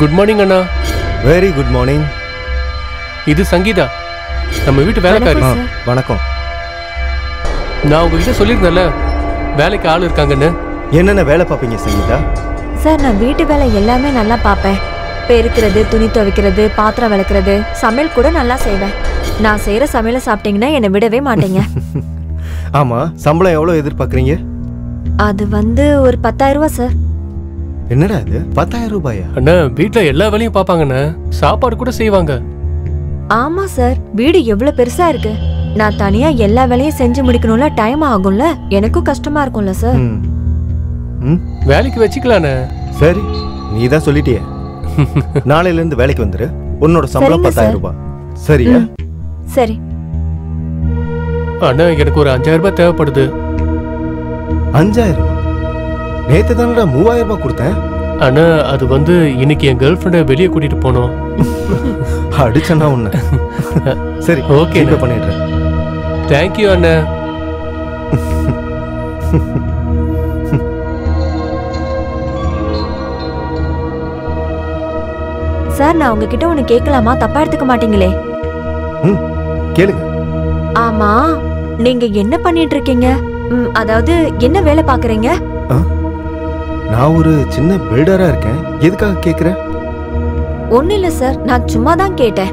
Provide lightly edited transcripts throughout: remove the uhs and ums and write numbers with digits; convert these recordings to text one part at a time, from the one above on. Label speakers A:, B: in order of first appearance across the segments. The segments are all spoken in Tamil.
A: குட் மார்னிங் அண்ணா.
B: Very good morning.
A: இது சங்கீதா, நம்ம வீட்டு வேலைக்காரி.
B: வணக்கம்.
A: நான் உங்ககிட்ட சொல்லியிருந்தேன்ல வேலைக்கு ஆள் இருக்காங்கன்னு.
B: என்னென்ன வேலை பார்ப்பீங்க சங்கீதா?
C: சார், நான் வீட்டு வேலை எல்லாமே நல்லா பார்ப்பேன். பெருக்கிறது, துணி துவைக்கிறது, பாத்திரம் விளக்குறது, சமையல் கூட நல்லா செய்வேன். நான் செய்யற சமையலை சாப்பிட்டீங்கன்னா என்னை விடவே மாட்டீங்க.
B: ஆமா, சம்பளம் எவ்வளவு எதிர்பார்க்குறீங்க?
C: அது ஒரு 10,000 ரூபாய் சார்.
B: என்னடா இது 10,000 ரூபாயா?
A: அண்ணா, வீட்டுல எல்லா வேலையும் பாப்பாங்கண்ணா, சாப்பாடு கூட செய்வாங்க.
C: ஆமா சார், வீடு எவ்வளவு பெருசா இருக்கு. நான் தனியா எல்லா வேலையும் செஞ்சு முடிக்கணும்ல, டைம் ஆகும்ல, எனக்கும் கஷ்டமா இருக்கும்ல சார்.
A: வேலைக்கு வச்சுக்கலாண்ணே.
B: சரி, நீ தான் சொல்லிட்டியே. நாளையில இருந்து வேலைக்கு வந்துரு. உன்னோட சம்பளம் 10,000 ரூபாய். சரியா?
C: சரி.
A: அண்ணா, எனக்கு ஒரு 5,000 ரூபாய் தேவைப்படுது.
B: 5,000 ரூபாய்? நேத்து தானடா 3,000 ரூபாய் கொடுத்தேன்.
A: அண்ணா, அது இன்னைக்கு என் கேர்ள் ஃப்ரெண்டை வெளியே கூட்டிட்டு போனோம்.
B: அடிச்சனா உன்ன. சரி,
A: ஓகே,
B: பண்ணிடுறேன்.
A: தேங்க்யூ அண்ணா.
C: சார், நான் உங்ககிட்ட ஒண்ணு கேட்கலாமா? தப்பா எடுத்துக்க மாட்டீங்களே?
B: கேளுங்க.
C: ஆமா, நீங்க என்ன பண்ணிட்டு இருக்கீங்க? அதாவது என்ன வேலை பாக்குறீங்க?
B: நான் ஒரு சின்ன பில்டரா இருக்கேன். எதுக்காக கேக்குற?
C: ஒண்ணு இல்ல சார், நான் சும்மா தான் கேட்டேன்.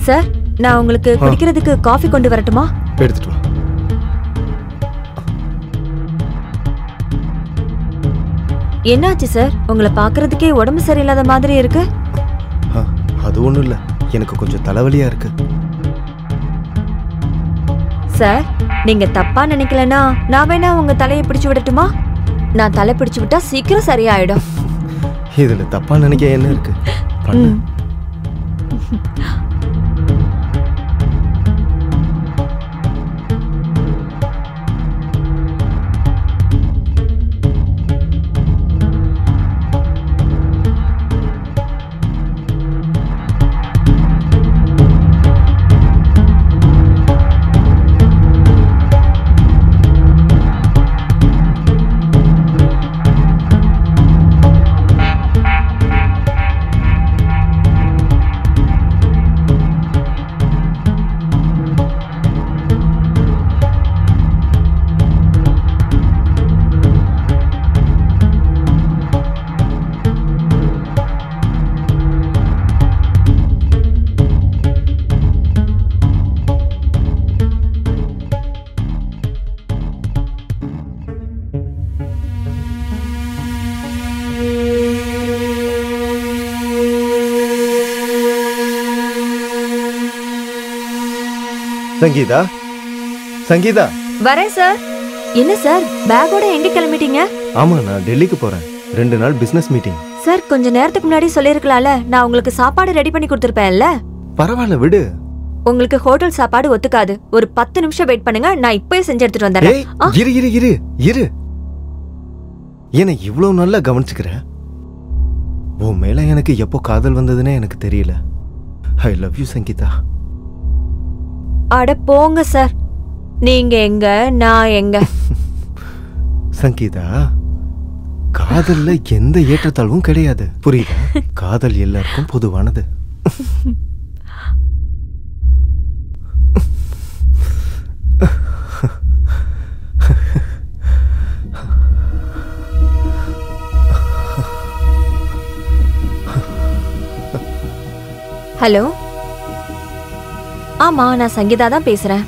C: சார், நான் உங்களுக்கு குடிக்கிறதுக்கு காஃபி கொண்டு வரட்டுமா?
B: எடுத்துட்டு வா.
C: என்னாச்சு சார்? உங்களை பாக்குறதுக்கே உடம்பு சரியில்லாத மாதிரி இருக்கு.
B: அது ஒண்ணும் இல்ல, எனக்கு கொஞ்சம் தலைவலியா இருக்கு.
C: சார், நீங்க தப்பா நினைக்கலனா நான் வேணா உங்க தலையை பிடிச்சு விடட்டுமா? நான் தலை பிடிச்சு விட்டா சீக்கிரம் சரியாயிடும்.
B: இதுல தப்பா நினைக்க என்ன இருக்கு? பண்ணு. சங்கீதா, சங்கீதா.
C: வரேன் சார். என்ன சார் பேக்கோட எங்க கிளம்பிட்டீங்க?
B: ஆமா, நான் டெல்லிக்கு போறேன். 2 நாள் பிசினஸ் மீட்டிங்.
C: சார் கொஞ்ச நேரத்துக்கு முன்னாடி சொல்லிருக்கலாம்ல, நான் உங்களுக்கு சாப்பாடு ரெடி பண்ணி கொடுத்துருப்பேன்ல.
B: பரவாயில்ல விடு.
C: உங்களுக்கு ஹோட்டல் சாப்பாடு ஒத்துக்காது. ஒரு 10 நிமிஷம் வெயிட் பண்ணுங்க, நான் இப்பவே செஞ்சு எடுத்துட்டு வந்துடுறேன்.
B: இரு இரு இரு இரு. என்ன இவ்வளவு நல்லா கவனிச்சுக்கிற? உன் மேல எனக்கு எப்போ காதல் வந்ததுன்னே எனக்கு தெரியல. I love you Sangeetha.
C: அட போங்க சார். நீங்க எங்க, நான் எங்க?
B: சங்கீதா, காதல்ல எந்த ஏற்றத்தாழ்வும் கிடையாது, புரியுதா? காதல் எல்லாருக்கும் பொதுவானது.
C: ஹலோ, ஆமா நான் சங்கீதா தான் பேசுறேன்.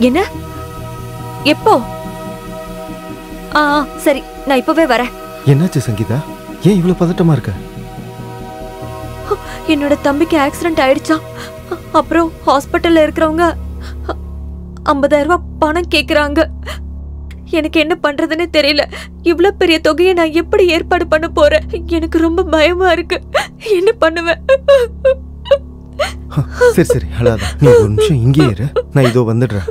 C: என்ன? எப்போ? சரி, நான் இப்பவே வரேன்.
B: என்னாச்சு சங்கீதா? ஏன் இவ்வளவு பதட்டமா இருக்க?
C: என்னோட தம்பிக்கு ஆக்சிடென்ட் ஆயிடுச்சா. அப்புறம் ஹாஸ்பிட்டல்ல இருக்கிறவங்க 50,000 ரூபாய் பணம் கேக்குறாங்க. எனக்கு என்ன பண்றதுன்னு தெரியல. இவ்வளவு பெரிய தொகையை நான் எப்படி ஏற்பாடு பண்ண போறேன்? எனக்கு ரொம்ப பயமா இருக்கு. என்ன பண்ணுவேன்?
B: சரி சரி அழாத. நீ ஒரு நிமிஷம் இங்கே இரு, நான் இதோ வந்துடுறேன்.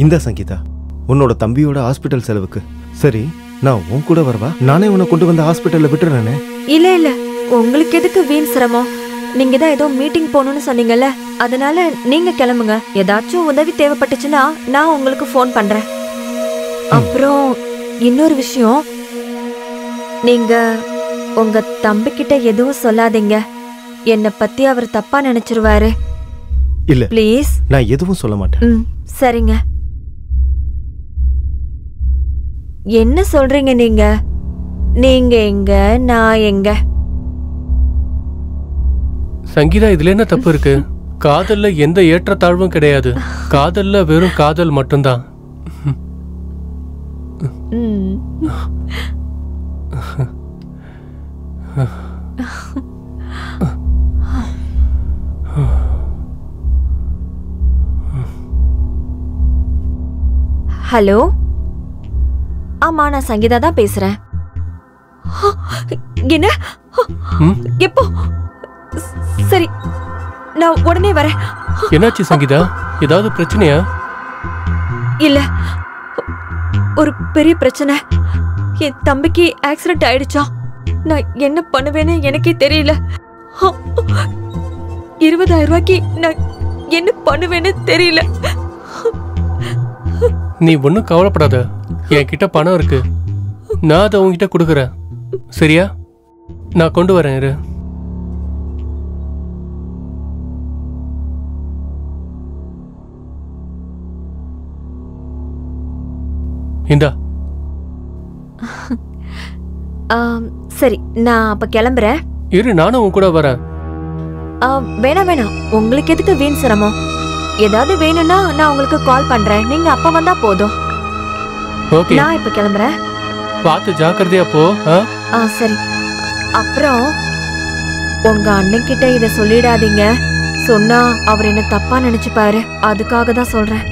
B: இந்த சங்கீதா, உன்னோட தம்பியோட ஹாஸ்பிட்டல் செலவுக்கு. சரி, நான் உன் கூட வரவா? நானே உன்னை கொண்டு வந்து ஹாஸ்பிட்டல்ல விட்டுறேனே.
C: இல்ல இல்ல, உங்களுக்கு எதுக்கு வீண் சிரமம்? நீங்க தான் ஏதோ மீட்டிங் போகணும்னு சொன்னீங்கல்ல, அதனால நீங்க கிளம்புங்க. ஏதாச்சும் உதவி தேவைப்பட்டுச்சுன்னா நான் உங்களுக்கு ஃபோன் பண்றேன். அப்புறம் இன்னொரு விஷயம், நீங்க உங்க தம்பி கிட்ட எதுவும் சொல்லாதீங்க. என்னை பத்தி அவர் தப்பா நினைச்சிருவாரு.
B: இல்ல
C: ப்ளீஸ்.
B: நான் எதுவும் சொல்ல மாட்டேன்.
C: சரிங்க. என்ன சொல்றீங்க நீங்க? நீங்க எங்க, நான் எங்க?
A: சங்கீதா, இதுல என்ன தப்பு இருக்கு? காதல்ல எந்த ஏற்றத்தாழ்வும் கிடையாது. காதல்ல வெறும் காதல் மட்டும்தான்.
C: ஹலோ, ஆமா நான் சங்கீதா தான் பேசுறேன். என்ன? எப்போ? சரி, நான் உடனே வரேன்.
A: என்னாச்சு சங்கீதா? ஏதாவது பிரச்சனையா?
C: இல்ல, ஒரு பெரிய பிரச்சனை. என் தம்பிக்கு ஆக்சிடென்ட் ஆயிடுச்சா. நான் என்ன பண்ணுவேன்னு எனக்கே தெரியல. 20,000 ரூபாய்க்கு நான் என்ன பண்ணுவேன்னு தெரியல.
A: நீ ஒன்னும் கவலைப்படாத, என்கிட்ட பணம் இருக்கு. நான் அதை உங்ககிட்ட கொடுக்குறேன், சரியா? நான் கொண்டு வரேன், இரு. இந்தா.
C: சரி, நான் அப்ப கிளம்புறேன்.
A: இரு, நானும் உன் கூட வரேன்.
C: வேணாம் வேணாம், உங்களுக்கு எதுக்கு வீண் சிரமம்? ஏதாவது வேணும்னா நான் உங்களுக்கு கால் பண்றேன். நீங்க அப்ப வந்தா போதும்.
A: ஓகே,
C: நான் இப்ப கிளம்புறேன்.
A: பார்த்து ஜாக்கிரதையா போ.
C: சரி. அப்புறம் உங்க அண்ணன் கிட்ட இத சொல்லிடாதீங்க. சொன்னா அவர் என்ன தப்பா நினைச்சுப்பாரு. அதுக்காக தான் சொல்றேன்.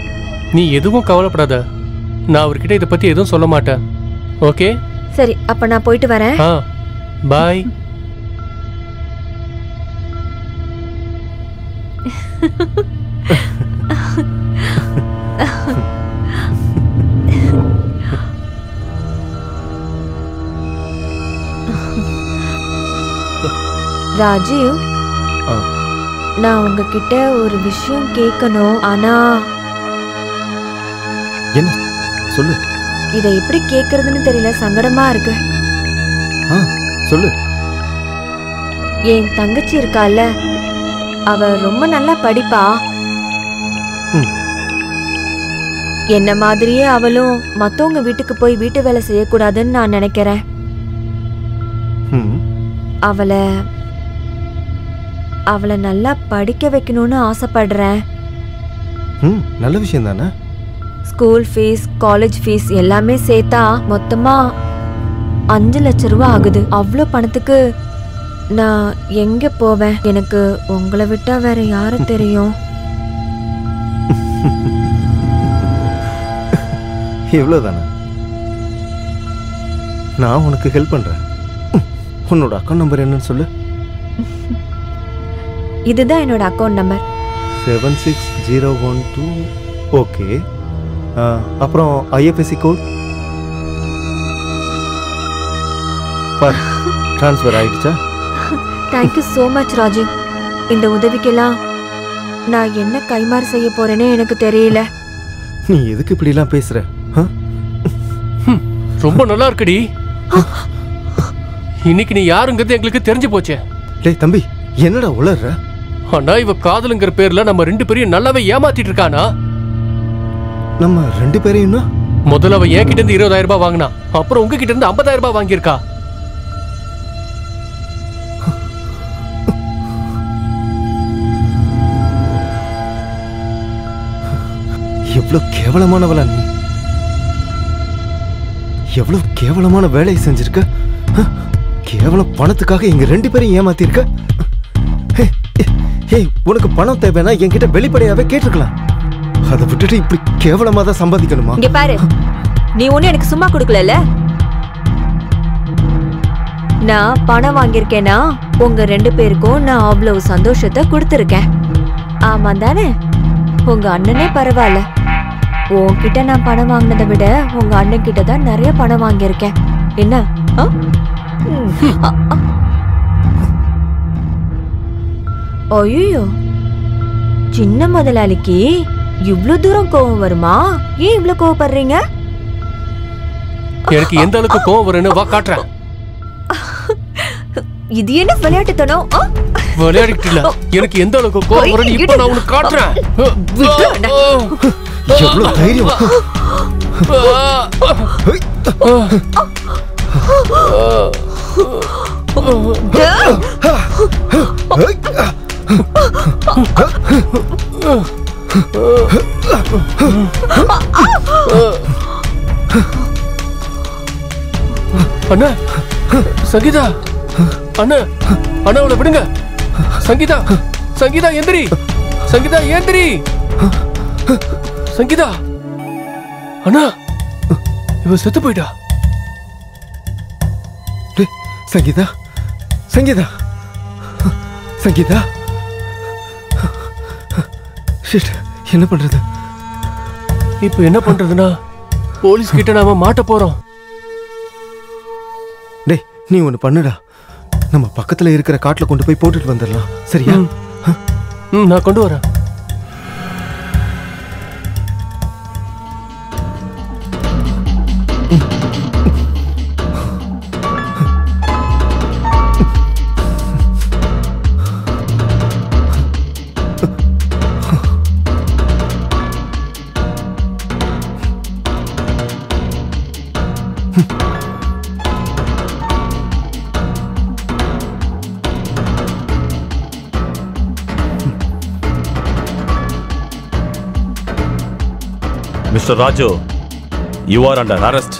A: நீ எதுவும் கவலைப்படாத, நான் அவர்கிட்ட இதை பத்தி எதுவும் சொல்ல மாட்டேன். ஓகே?
C: சரி, அப்ப நான் போயிட்டு வரேன்.
A: பாய்.
C: ராஜீவ், நான் உங்ககிட்ட ஒரு விஷயம் கேட்கணும். ஆனா
B: என்ன? சொல்லு.
C: இதை எப்படி கேக்குறதுன்னு தெரியல, சங்கடமா இருக்கு.
B: சொல்லு.
C: என் தங்கச்சி இருக்கால, அவ ரொம்ப நல்லா படிப்பா. என்ன மாதிரியே அவளும் மத்தவங்க வீட்டுக்கு போய் வீட்டு வேலை செய்யக்கூடாதுன்னு நான் நினைக்கிறேன். அவளை நல்லா படிக்க வைக்கணும்னு ஆசைப்படுறேன்.
B: நல்ல விஷயம் தானே?
C: ஸ்கூல் ஃபீஸ், காலேஜ் ஃபீஸ் எல்லாமே சேர்த்தா மொத்தமா 5 லட்சம் ரூபாய் ஆகுது. அவ்வளோ பணத்துக்கு நான் எங்க போவேன்? எனக்கு உங்களை விட்டா வேற யாரு தெரியும்?
B: இவ்வளோதானே? நான் உனக்கு ஹெல்ப் பண்றேன். உன்னோட அக்கௌண்ட் நம்பர் என்னன்னு சொல்லு.
C: இதுதான் என்னோட அக்கௌண்ட் நம்பர்.
B: 76012. ஓகே. அப்புறம் ஐஎஃப்எஸ்சி கோட் பார். ட்ரான்ஸ்ஃபர் ஆயிடுச்சா?
C: Thank you so much Raju. இந்த உதவிக்கெல்லாம் நான் என்ன கைமாறு செய்ய போறேனே எனக்கு தெரியல.
B: நீ எதுக்கு இப்படிலாம் பேசுற?
A: ரொம்ப நல்லா இருக்குடி. இன்னைக்கு நீ யாருங்கிறது எங்களுக்கு தெரிஞ்சு போச்சே.
B: டேய் தம்பி, என்னடா உளர்ற?
A: ஆனா இவ காதலுங்கிற பேர்ல நம்ம 2 பேரையும் நல்லாவே ஏமாத்திட்டு இருக்கானா?
B: நம்ம 2 பேரையும்
A: முதல்ல அவ என் கிட்ட இருந்து 20,000 ரூபாய் வாங்கினா, அப்புறம் உங்க கிட்ட இருந்து 50,000 ரூபாய் வாங்கியிருக்கா.
B: எவ்வளவு கேவலமானவளா நீ! எவ்வளவு கேவலமான வேலையை செஞ்சிருக்க. கேவலம் பணத்துக்காக எங்க 2 பேரையும் ஏமாத்திருக்க. ஏய், உனக்கு பணம் தேவைன்னா என்கிட்ட வெளிப்படையாவே கேட்டிருக்கலாம். அதை விட்டுட்டு இப்படி கேவலமா தான் சம்பாதிக்கணுமா?
C: இங்க பாரு, நீ ஒண்ணு எனக்கு சும்மா கொடுக்கல. நான் பணம் வாங்கியிருக்கேனா உங்க 2 பேருக்கும் நான் அவ்வளவு சந்தோஷத்தை கொடுத்துருக்கேன். ஆமா தானே? உங்க அண்ணனே பரவாயில்ல. உன்கிட்ட நான் பணம் வாங்கினதை விட உங்க அண்ணன் கிட்ட தான் நிறைய பணம் வாங்கியிருக்கேன். என்ன? ஐயோ, சின்ன முதலாளிக்கு இவ்வளவு தூரம் கோவம் வருமா? ஏன் இவ்வளவு கோவப்படுறீங்க?
A: எனக்கு எந்த அளவுக்கு கோவம் வரும்னு வா காட்டுறேன்.
C: இது என்ன விளையாட்டுத்தனம்?
A: விளையாடிட்டு இல்ல, எனக்கு எந்த அளவுக்கு கோவம் வரும்னு இப்ப நான் உனக்கு காட்டுறேன்.
B: எவ்வளவு தைரியம்!
A: அண்ணா, சங்கீதா, அண்ணா, அண்ணா அவளை விடுங்க. சங்கீதா, சங்கீதா எந்திரி, சங்கீதா ஏந்திரி, சங்கீதா. அண்ணா, இவ செத்து போயிட்டா.
B: சங்கீதா, சங்கீதா, சங்கீதா. என்ன பண்றது?
A: இப்ப என்ன பண்றதுன்னா, போலீஸ் கிட்ட நாம மாட்ட போறோம்.
B: டேய், நீ ஒண்ணு பண்ணுடா. நம்ம பக்கத்துல இருக்கிற காட்டுல கொண்டு போய் போட்டுட்டு வந்துடலாம். சரியா?
A: நான் கொண்டு வரேன்.
D: Mr. Raju, you are under arrest.